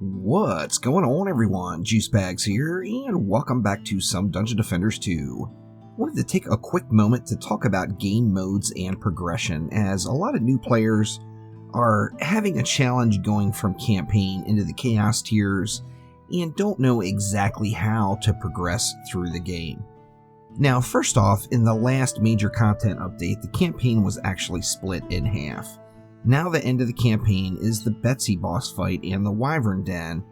What's going on, everyone? Juicebags here, and welcome back to some Dungeon Defenders 2. Wanted to take a quick moment to talk about game modes and progression, as a lot of new players are having a challenge going from campaign into the chaos tiers and don't know exactly how to progress through the game. Now, first off, in the last major content update, the campaign was actually split in half. Now the end of the campaign is the Betsy boss fight and the Wyvern Den,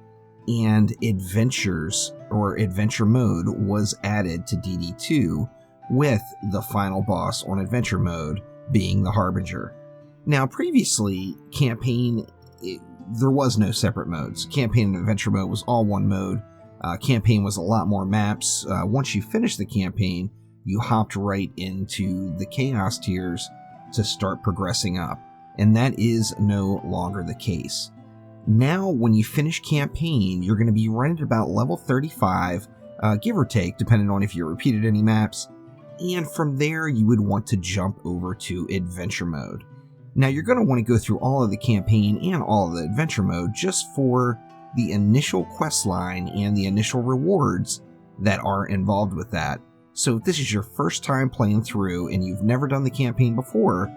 and Adventures, or Adventure Mode, was added to DD2, with the final boss on Adventure Mode being the Harbinger. Now previously, campaign, there was no separate modes. Campaign and Adventure Mode was all one mode. Campaign was a lot more maps. Once you finished the campaign, you hopped right into the Chaos tiers to start progressing up. And that is no longer the case. Now, when you finish campaign, you're going to be right at about level 35, give or take, depending on if you repeated any maps. And from there, you would want to jump over to Adventure Mode. Now, you're going to want to go through all of the campaign and all of the Adventure Mode just for the initial quest line and the initial rewards that are involved with that. So if this is your first time playing through and you've never done the campaign before,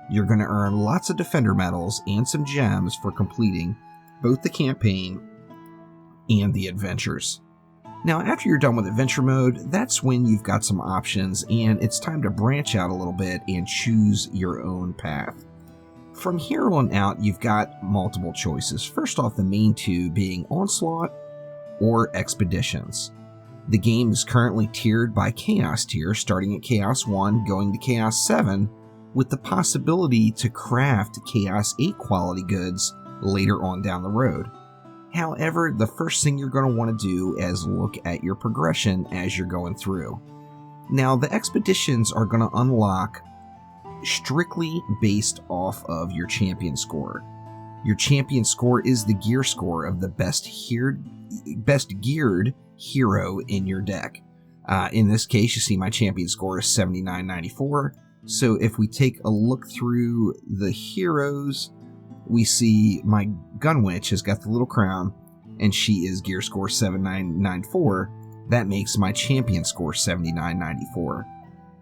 you're going to earn lots of Defender medals and some gems for completing both the campaign and the adventures. Now, after you're done with Adventure Mode, that's when you've got some options and it's time to branch out a little bit and choose your own path. From here on out, you've got multiple choices. First off, the main two being Onslaught or Expeditions. The game is currently tiered by Chaos tier, starting at Chaos 1, going to Chaos 7, with the possibility to craft Chaos 8 quality goods later on down the road. However, the first thing you're going to want to do is look at your progression as you're going through. Now, the expeditions are going to unlock strictly based off of your champion score. Your champion score is the gear score of the best geared hero in your deck. In this case, you see my champion score is 7994. So if we take a look through the heroes, we see my Gunwitch has got the little crown, and she is gear score 7994. That makes my champion score 7994.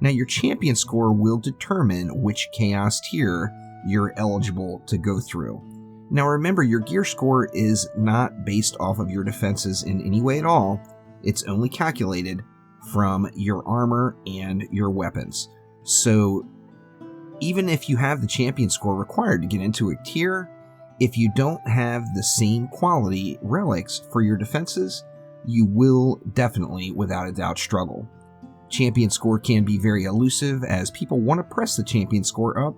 Now your champion score will determine which chaos tier you're eligible to go through. Now remember, your gear score is not based off of your defenses in any way at all. It's only calculated from your armor and your weapons. So even if you have the champion score required to get into a tier, if you don't have the same quality relics for your defenses, you will definitely, without a doubt, struggle. Champion score can be very elusive, as people want to press the champion score up,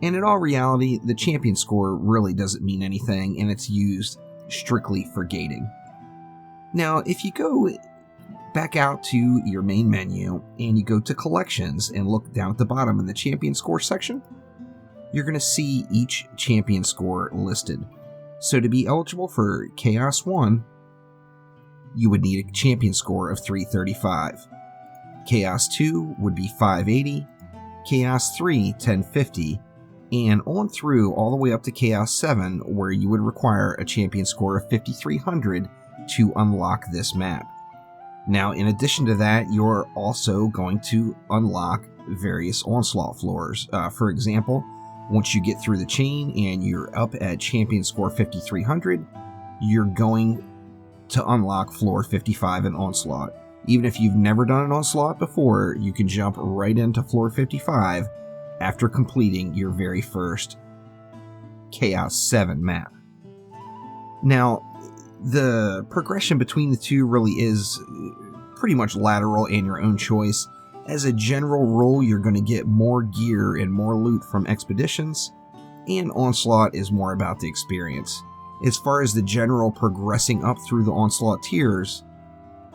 and in all reality, the champion score really doesn't mean anything, and it's used strictly for gating. Now, if you go back out to your main menu and you go to collections and look down at the bottom in the champion score section, you're going to see each champion score listed. So to be eligible for Chaos 1, you would need a champion score of 335. Chaos 2 would be 580, Chaos 3 1050, and on through all the way up to Chaos 7, where you would require a champion score of 5300 to unlock this map. Now, in addition to that, you're also going to unlock various Onslaught floors. For example, once you get through the chain and you're up at champion score 5300, you're going to unlock floor 55 in Onslaught. Even if you've never done an Onslaught before, you can jump right into floor 55 after completing your very first Chaos 7 map. Now, the progression between the two really is pretty much lateral and your own choice. As a general rule, you're going to get more gear and more loot from expeditions, and Onslaught is more about the experience. As far as the general progressing up through the Onslaught tiers,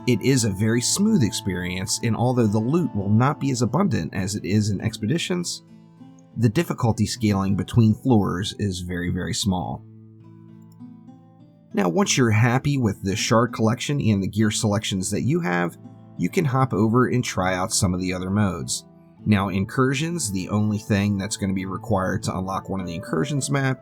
it is a very smooth experience, and although the loot will not be as abundant as it is in expeditions, the difficulty scaling between floors is very, very small. Now, once you're happy with the shard collection and the gear selections that you have, you can hop over and try out some of the other modes. Now, incursions, the only thing that's going to be required to unlock one of the incursions map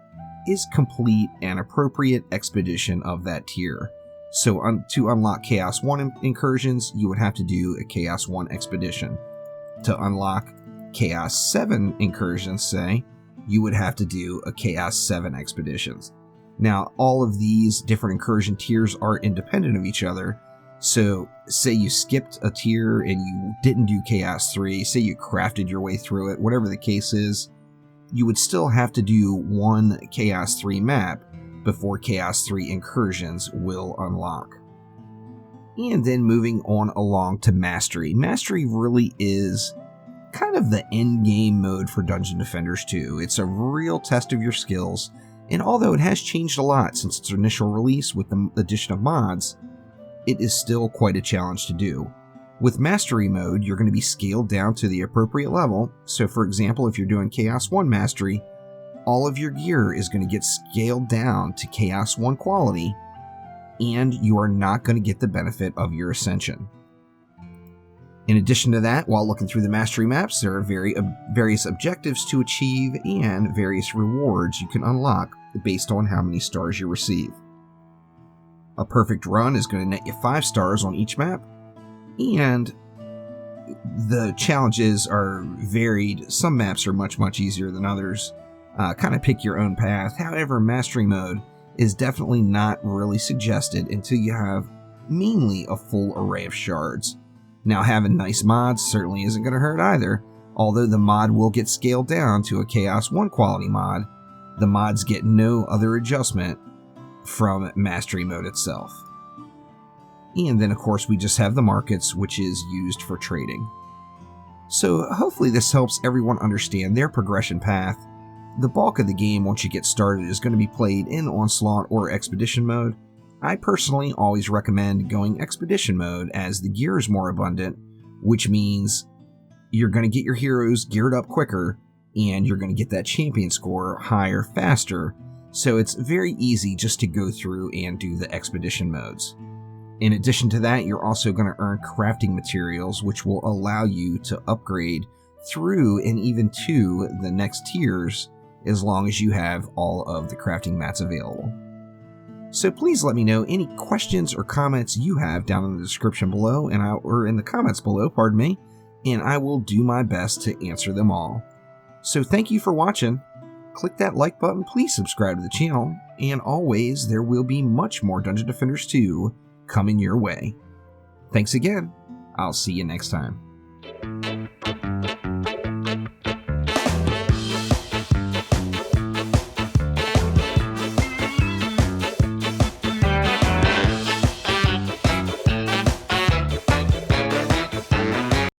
is complete an appropriate expedition of that tier. So to unlock Chaos 1 incursions, you would have to do a Chaos 1 expedition. To unlock Chaos 7 incursions, say, you would have to do a Chaos 7 expeditions. Now, all of these different incursion tiers are independent of each other. So, say you skipped a tier and you didn't do Chaos 3, say you crafted your way through it, whatever the case is, you would still have to do one Chaos 3 map before Chaos 3 incursions will unlock. And then moving on along to Mastery. Mastery really is kind of the end game mode for Dungeon Defenders 2. It's a real test of your skills, and although it has changed a lot since its initial release with the addition of mods, it is still quite a challenge to do. With Mastery mode, you're going to be scaled down to the appropriate level, so for example, if you're doing Chaos 1 Mastery, all of your gear is going to get scaled down to Chaos 1 quality, and you are not going to get the benefit of your Ascension. In addition to that, while looking through the Mastery maps, there are various objectives to achieve and various rewards you can unlock based on how many stars you receive. A perfect run is going to net you 5 stars on each map, and the challenges are varied. Some maps are much easier than others. Kind of pick your own path. However, Mastery mode is definitely not really suggested until you have mainly a full array of shards. Now, having nice mods certainly isn't going to hurt either. Although the mod will get scaled down to a Chaos 1 quality mod, the mods get no other adjustment from Mastery mode itself. And then, of course, we just have the markets, which is used for trading. So hopefully this helps everyone understand their progression path. The bulk of the game, once you get started, is going to be played in Onslaught or Expedition mode. I personally always recommend going Expedition mode as the gear is more abundant, which means you're going to get your heroes geared up quicker, and you're going to get that champion score higher faster, so it's very easy just to go through and do the Expedition modes. In addition to that, you're also going to earn crafting materials, which will allow you to upgrade through and even to the next tiers, as long as you have all of the crafting mats available. So please let me know any questions or comments you have down in the description below, or in the comments below, pardon me, and I will do my best to answer them all. So thank you for watching. Click that like button, please subscribe to the channel, and always, there will be much more Dungeon Defenders 2 coming your way. Thanks again. I'll see you next time.